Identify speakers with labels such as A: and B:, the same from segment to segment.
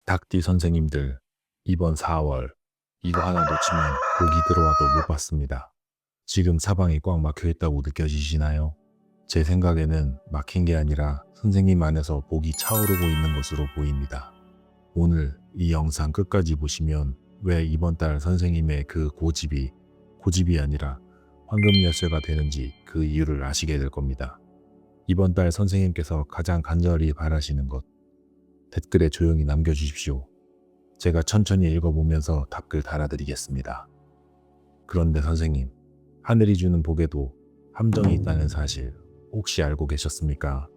A: 닭띠 선생님들, 이번 4월 이거 하나 놓치면 복이 들어와도 못 받습니다. 지금 사방이 꽉 막혀 있다고 느껴지시나요? 제 생각에는 막힌 게 아니라 선생님 안에서 복이 차오르고 있는 것으로 보입니다. 오늘 이 영상 끝까지 보시면 왜 이번 달 선생님의 그 고집이 아니라 황금 열쇠가 되는지 그 이유를 아시게 될 겁니다. 이번 달 선생님께서 가장 간절히 바라시는 것, 댓글에 조용히 남겨주십시오. 제가 천천히 읽어보면서 답글 달아드리겠습니다. 그런데 선생님, 하늘이 주는 복에도 함정이 있다는 사실 혹시 알고 계셨습니까?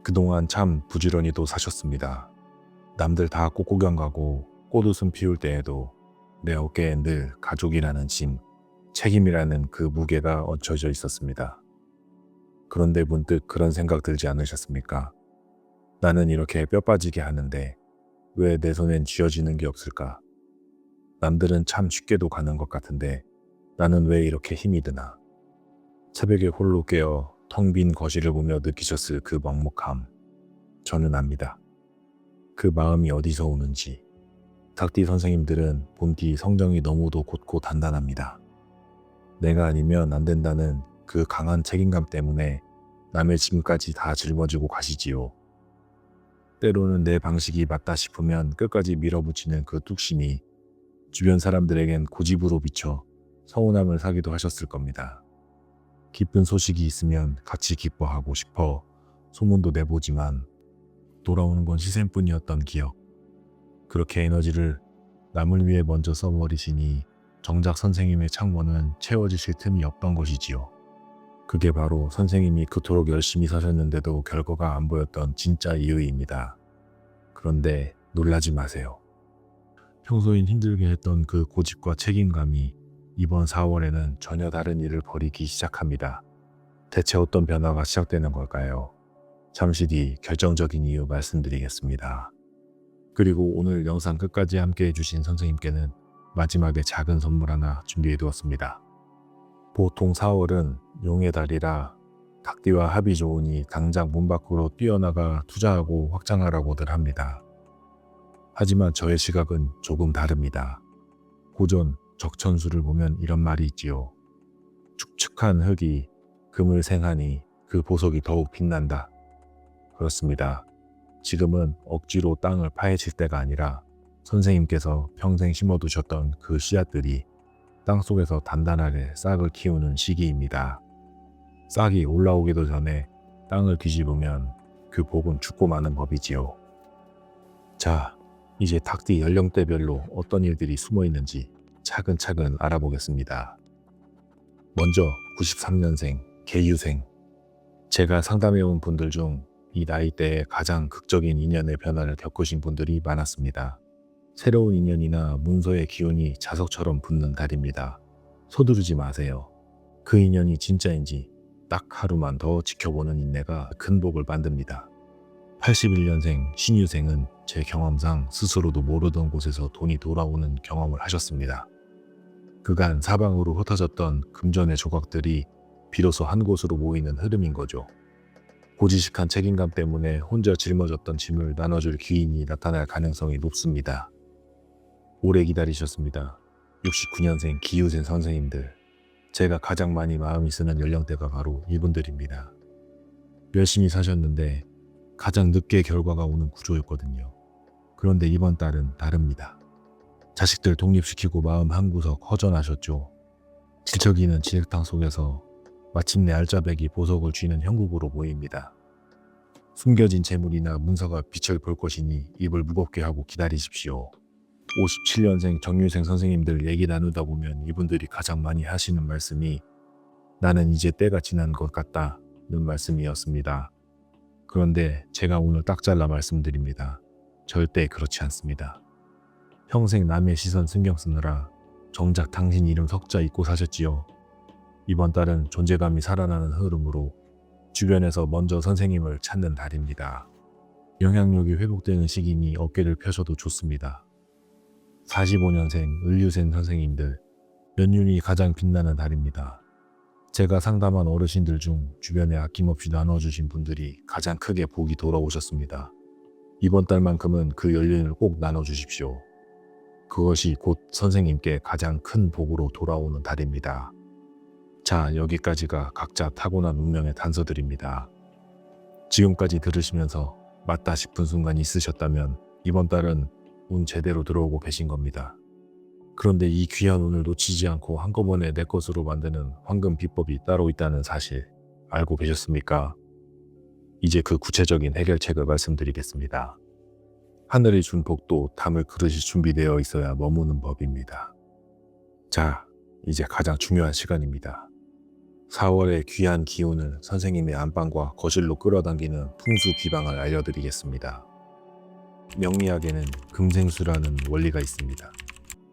A: 그동안 참 부지런히도 사셨습니다. 남들 다 꽃구경 가고 꽃웃음 피울 때에도 내 어깨에 늘 가족이라는 짐, 책임이라는 그 무게가 얹혀져 있었습니다. 그런데 문득 그런 생각 들지 않으셨습니까? 나는 이렇게 뼈 빠지게 하는데 왜 내 손엔 쥐어지는 게 없을까? 남들은 참 쉽게도 가는 것 같은데 나는 왜 이렇게 힘이 드나? 새벽에 홀로 깨어 텅 빈 거실을 보며 느끼셨을 그 먹먹함. 저는 압니다. 그 마음이 어디서 오는지. 닭띠 선생님들은 본디 성정이 너무도 곧고 단단합니다. 내가 아니면 안 된다는 그 강한 책임감 때문에 남의 짐까지 다 짊어지고 가시지요. 때로는 내 방식이 맞다 싶으면 끝까지 밀어붙이는 그 뚝심이 주변 사람들에겐 고집으로 비쳐 서운함을 사기도 하셨을 겁니다. 기쁜 소식이 있으면 같이 기뻐하고 싶어 소문도 내보지만 돌아오는 건 시샘뿐이었던 기억. 그렇게 에너지를 남을 위해 먼저 써버리시니 정작 선생님의 창문은 채워지실 틈이 없던 것이지요. 그게 바로 선생님이 그토록 열심히 사셨는데도 결과가 안 보였던 진짜 이유입니다. 그런데 놀라지 마세요. 평소엔 힘들게 했던 그 고집과 책임감이 이번 4월에는 전혀 다른 일을 벌이기 시작합니다. 대체 어떤 변화가 시작되는 걸까요? 잠시 뒤 결정적인 이유 말씀드리겠습니다. 그리고 오늘 영상 끝까지 함께 해주신 선생님께는 마지막에 작은 선물 하나 준비해 두었습니다. 보통 4월은 용의 달이라 닭띠와 합이 좋으니 당장 문 밖으로 뛰어나가 투자하고 확장하라고들 합니다. 하지만 저의 시각은 조금 다릅니다. 고전 적천수를 보면 이런 말이 있지요. 축축한 흙이 금을 생하니 그 보석이 더욱 빛난다. 그렇습니다. 지금은 억지로 땅을 파헤칠 때가 아니라 선생님께서 평생 심어두셨던 그 씨앗들이 땅속에서 단단하게 싹을 키우는 시기입니다. 싹이 올라오기도 전에 땅을 뒤집으면 그 복은 죽고 마는 법이지요. 자, 이제 닭띠 연령대별로 어떤 일들이 숨어 있는지 차근차근 알아보겠습니다. 먼저 93년생 계유생. 제가 상담해온 분들 중 이 나이대에 가장 극적인 인연의 변화를 겪으신 분들이 많았습니다. 새로운 인연이나 문서의 기운이 자석처럼 붙는 달입니다. 서두르지 마세요. 그 인연이 진짜인지 딱 하루만 더 지켜보는 인내가 큰 복을 만듭니다. 81년생 신유생은 제 경험상 스스로도 모르던 곳에서 돈이 돌아오는 경험을 하셨습니다. 그간 사방으로 흩어졌던 금전의 조각들이 비로소 한 곳으로 모이는 흐름인 거죠. 고지식한 책임감 때문에 혼자 짊어졌던 짐을 나눠줄 귀인이 나타날 가능성이 높습니다. 오래 기다리셨습니다. 69년생 기유생 선생님들. 제가 가장 많이 마음이 쓰는 연령대가 바로 이분들입니다. 열심히 사셨는데 가장 늦게 결과가 오는 구조였거든요. 그런데 이번 달은 다릅니다. 자식들 독립시키고 마음 한구석 허전하셨죠. 질척이는 진흙탕 속에서 마침내 알짜배기 보석을 쥐는 형국으로 보입니다. 숨겨진 재물이나 문서가 빛을 볼 것이니 입을 무겁게 하고 기다리십시오. 57년생 정유생 선생님들 얘기 나누다 보면 이분들이 가장 많이 하시는 말씀이 나는 이제 때가 지난 것 같다는 말씀이었습니다. 그런데 제가 오늘 딱 잘라 말씀드립니다. 절대 그렇지 않습니다. 평생 남의 시선 신경 쓰느라 정작 당신 이름 석자 잊고 사셨지요. 이번 달은 존재감이 살아나는 흐름으로 주변에서 먼저 선생님을 찾는 달입니다. 영향력이 회복되는 시기니 어깨를 펴셔도 좋습니다. 45년생 을유생 선생님들, 연륜이 가장 빛나는 달입니다. 제가 상담한 어르신들 중 주변에 아낌없이 나눠주신 분들이 가장 크게 복이 돌아오셨습니다. 이번 달만큼은 그 연륜을 꼭 나눠주십시오. 그것이 곧 선생님께 가장 큰 복으로 돌아오는 달입니다. 자, 여기까지가 각자 타고난 운명의 단서들입니다. 지금까지 들으시면서 맞다 싶은 순간이 있으셨다면 이번 달은 운 제대로 들어오고 계신 겁니다. 그런데 이 귀한 운을 놓치지 않고 한꺼번에 내 것으로 만드는 황금 비법이 따로 있다는 사실 알고 계셨습니까? 이제 그 구체적인 해결책을 말씀드리겠습니다. 하늘이 준 복도 담을 그릇이 준비되어 있어야 머무는 법입니다. 자, 이제 가장 중요한 시간입니다. 4월의 귀한 기운을 선생님의 안방과 거실로 끌어당기는 풍수 비방을 알려드리겠습니다. 명리학에는 금생수라는 원리가 있습니다.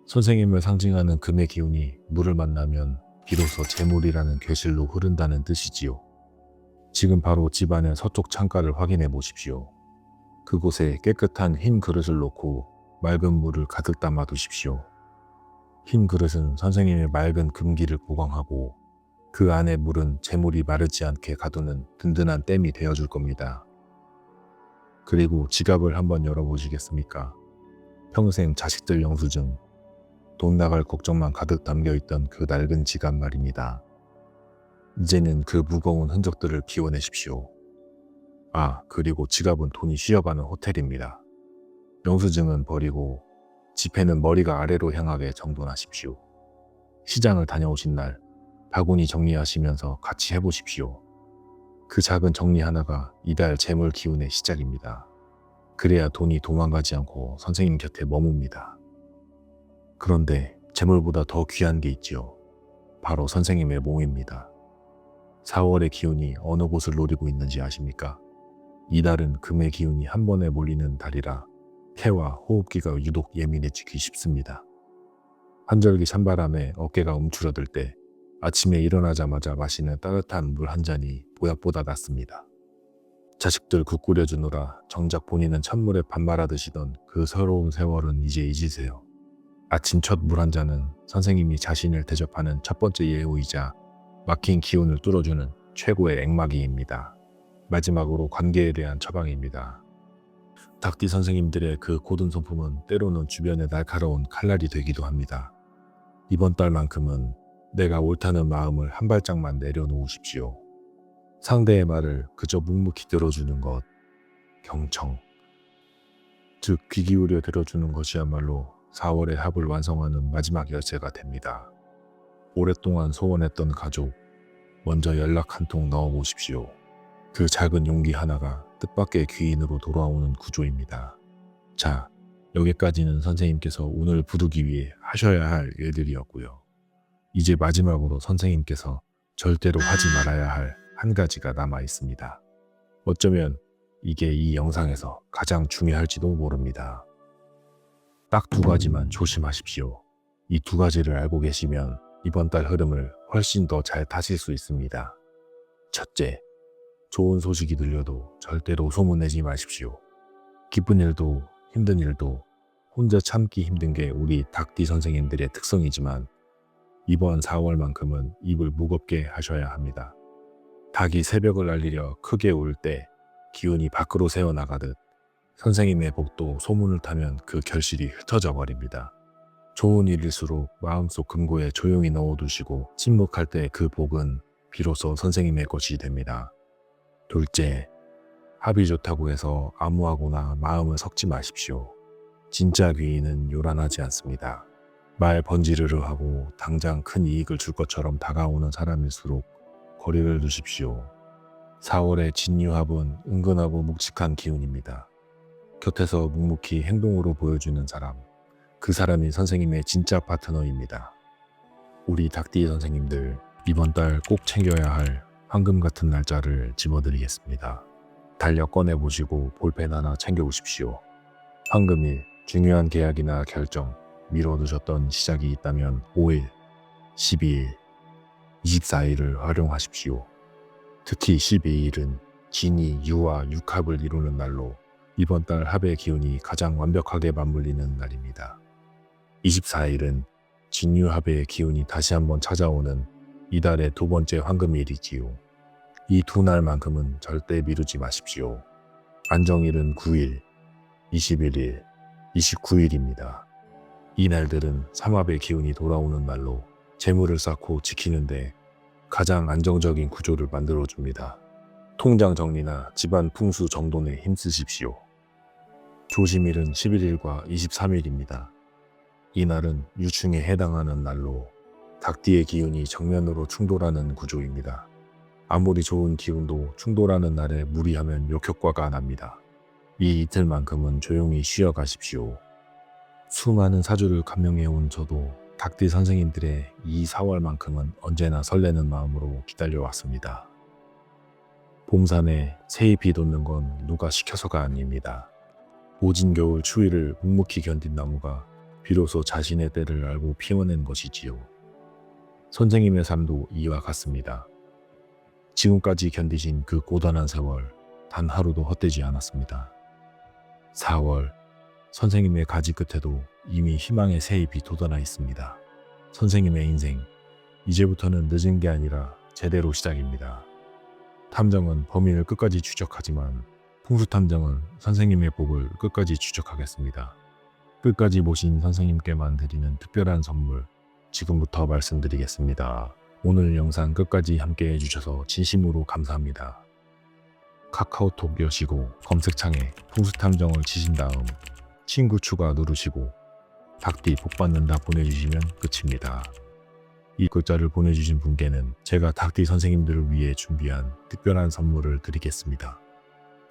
A: 선생님을 상징하는 금의 기운이 물을 만나면 비로소 재물이라는 결실로 흐른다는 뜻이지요. 지금 바로 집안의 서쪽 창가를 확인해 보십시오. 그곳에 깨끗한 흰 그릇을 놓고 맑은 물을 가득 담아 두십시오. 흰 그릇은 선생님의 맑은 금기를 보강하고 그 안에 물은 재물이 마르지 않게 가두는 든든한 댐이 되어줄 겁니다. 그리고 지갑을 한번 열어보시겠습니까? 평생 자식들 영수증, 돈 나갈 걱정만 가득 담겨있던 그 낡은 지갑 말입니다. 이제는 그 무거운 흔적들을 비워내십시오. 아, 그리고 지갑은 돈이 쉬어가는 호텔입니다. 영수증은 버리고 지폐는 머리가 아래로 향하게 정돈하십시오. 시장을 다녀오신 날 바구니 정리하시면서 같이 해보십시오. 그 작은 정리 하나가 이달 재물 기운의 시작입니다. 그래야 돈이 도망가지 않고 선생님 곁에 머뭅니다. 그런데 재물보다 더 귀한 게 있지요. 바로 선생님의 몸입니다. 4월의 기운이 어느 곳을 노리고 있는지 아십니까? 이달은 금의 기운이 한 번에 몰리는 달이라 폐와 호흡기가 유독 예민해지기 쉽습니다. 한절기 찬바람에 어깨가 움츠러들 때 아침에 일어나자마자 마시는 따뜻한 물 한 잔이 보약보다 낫습니다. 자식들 국 끓여주느라 정작 본인은 찬물에 밥 말아 드시던 그 서러운 세월은 이제 잊으세요. 아침 첫 물 한 잔은 선생님이 자신을 대접하는 첫 번째 예우이자 막힌 기운을 뚫어주는 최고의 액막이입니다. 마지막으로 관계에 대한 처방입니다. 닭띠 선생님들의 그 고든 손품은 때로는 주변에 날카로운 칼날이 되기도 합니다. 이번 달만큼은 내가 옳다는 마음을 한 발짝만 내려놓으십시오. 상대의 말을 그저 묵묵히 들어주는 것, 경청. 즉 귀 기울여 들어주는 것이야말로 4월의 합을 완성하는 마지막 열쇠가 됩니다. 오랫동안 소원했던 가족, 먼저 연락 한 통 넣어보십시오. 그 작은 용기 하나가 뜻밖의 귀인으로 돌아오는 구조입니다. 자, 여기까지는 선생님께서 운을 부르기 위해 하셔야 할 일들이었고요. 이제 마지막으로 선생님께서 절대로 하지 말아야 할 한 가지가 남아 있습니다. 어쩌면 이게 이 영상에서 가장 중요할지도 모릅니다. 딱 두 가지만 조심하십시오. 이 두 가지를 알고 계시면 이번 달 흐름을 훨씬 더 잘 타실 수 있습니다. 첫째, 좋은 소식이 들려도 절대로 소문내지 마십시오. 기쁜 일도 힘든 일도 혼자 참기 힘든 게 우리 닭띠 선생님들의 특성이지만 이번 4월만큼은 입을 무겁게 하셔야 합니다. 닭이 새벽을 알리려 크게 울 때 기운이 밖으로 새어나가듯 선생님의 복도 소문을 타면 그 결실이 흩어져 버립니다. 좋은 일일수록 마음속 금고에 조용히 넣어두시고 침묵할 때 그 복은 비로소 선생님의 것이 됩니다. 둘째, 합이 좋다고 해서 아무하고나 마음을 섞지 마십시오. 진짜 귀인은 요란하지 않습니다. 말 번지르르 하고 당장 큰 이익을 줄 것처럼 다가오는 사람일수록 거리를 두십시오. 4월의 진유합은 은근하고 묵직한 기운입니다. 곁에서 묵묵히 행동으로 보여주는 사람, 그 사람이 선생님의 진짜 파트너입니다. 우리 닭띠 선생님들, 이번 달 꼭 챙겨야 할 황금 같은 날짜를 집어드리겠습니다. 달력 꺼내보시고 볼펜 하나 챙겨오십시오. 황금일, 중요한 계약이나 결정, 미뤄두셨던 시작이 있다면 5일, 12일, 24일을 활용하십시오. 특히 12일은 진이 유와 육합을 이루는 날로 이번 달 합의 기운이 가장 완벽하게 맞물리는 날입니다. 24일은 진유합의 기운이 다시 한번 찾아오는 이달의 두 번째 황금일이지요. 이 두 날만큼은 절대 미루지 마십시오. 안정일은 9일, 21일, 29일입니다. 이 날들은 삼합의 기운이 돌아오는 날로 재물을 쌓고 지키는데 가장 안정적인 구조를 만들어줍니다. 통장 정리나 집안 풍수 정돈에 힘쓰십시오. 조심일은 11일과 23일입니다. 이 날은 유충에 해당하는 날로 닭띠의 기운이 정면으로 충돌하는 구조입니다. 아무리 좋은 기운도 충돌하는 날에 무리하면 역효과가 납니다. 이 이틀만큼은 조용히 쉬어가십시오. 수많은 사주를 감명해온 저도 닭띠 선생님들의 이 4월만큼은 언제나 설레는 마음으로 기다려왔습니다. 봄산에 새잎이 돋는 건 누가 시켜서가 아닙니다. 오진 겨울 추위를 묵묵히 견딘 나무가 비로소 자신의 때를 알고 피어낸 것이지요. 선생님의 삶도 이와 같습니다. 지금까지 견디신 그 고단한 세월 단 하루도 헛되지 않았습니다. 4월, 선생님의 가지 끝에도 이미 희망의 새잎이 돋아나 있습니다. 선생님의 인생, 이제부터는 늦은 게 아니라 제대로 시작입니다. 탐정은 범인을 끝까지 추적하지만 풍수탐정은 선생님의 복을 끝까지 추적하겠습니다. 끝까지 모신 선생님께만 드리는 특별한 선물, 지금부터 말씀드리겠습니다. 오늘 영상 끝까지 함께 해주셔서 진심으로 감사합니다. 카카오톡 여시고 검색창에 풍수탐정을 치신 다음 친구 추가 누르시고 닭띠 복받는다 보내주시면 끝입니다. 이 글자를 보내주신 분께는 제가 닭띠 선생님들을 위해 준비한 특별한 선물을 드리겠습니다.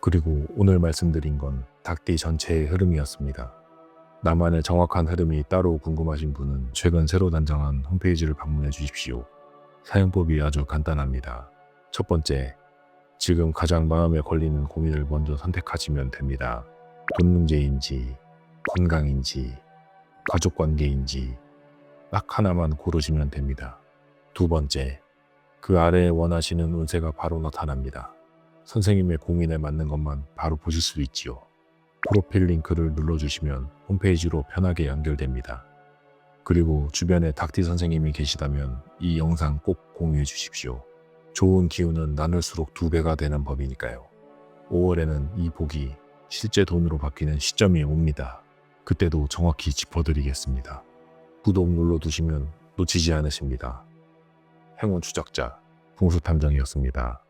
A: 그리고 오늘 말씀드린 건 닭띠 전체의 흐름이었습니다. 나만의 정확한 흐름이 따로 궁금하신 분은 최근 새로 단장한 홈페이지를 방문해 주십시오. 사용법이 아주 간단합니다. 첫 번째, 지금 가장 마음에 걸리는 고민을 먼저 선택하시면 됩니다. 돈 문제인지, 건강인지, 가족관계인지 딱 하나만 고르시면 됩니다. 두 번째, 그 아래에 원하시는 운세가 바로 나타납니다. 선생님의 고민에 맞는 것만 바로 보실 수 있지요. 프로필 링크를 눌러주시면 홈페이지로 편하게 연결됩니다. 그리고 주변에 닭띠 선생님이 계시다면 이 영상 꼭 공유해 주십시오. 좋은 기운은 나눌수록 2배가 되는 법이니까요. 5월에는 이 복이 실제 돈으로 바뀌는 시점이 옵니다. 그때도 정확히 짚어드리겠습니다. 구독 눌러두시면 놓치지 않으십니다. 행운 추적자 풍수탐정이었습니다.